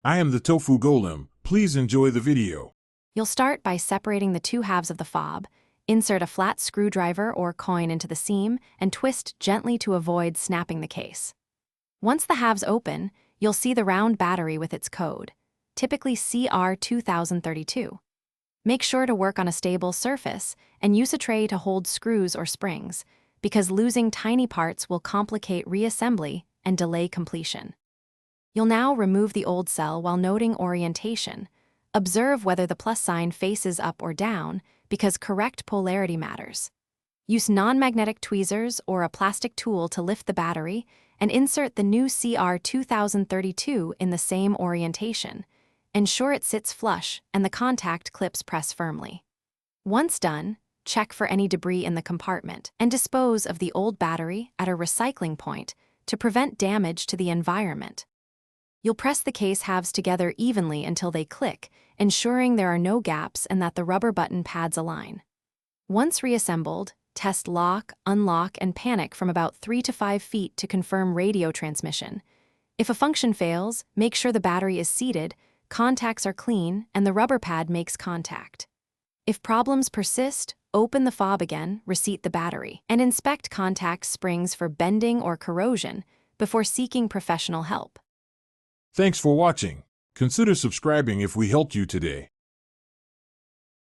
I am the tofu golem. Please enjoy the video. You'll start by separating the two halves of the fob, insert a flat screwdriver or coin into the seam, and twist gently to avoid snapping the case. Once the halves open, you'll see the round battery with its code, typically CR2032. Make sure to work on a stable surface and use a tray to hold screws or springs, because losing tiny parts will complicate reassembly and delay completion. You'll now remove the old cell while noting orientation. Observe whether the plus sign faces up or down, because correct polarity matters. Use non-magnetic tweezers or a plastic tool to lift the battery and insert the new CR2032 in the same orientation. Ensure it sits flush and the contact clips press firmly. Once done, check for any debris in the compartment and dispose of the old battery at a recycling point to prevent damage to the environment. You'll press the case halves together evenly until they click, ensuring there are no gaps and that the rubber button pads align. Once reassembled, test lock, unlock, and panic from about 3 to 5 feet to confirm radio transmission. If a function fails, make sure the battery is seated, contacts are clean, and the rubber pad makes contact. If problems persist, open the fob again, reseat the battery, and inspect contact springs for bending or corrosion before seeking professional help. Thanks for watching. Consider subscribing if we helped you today.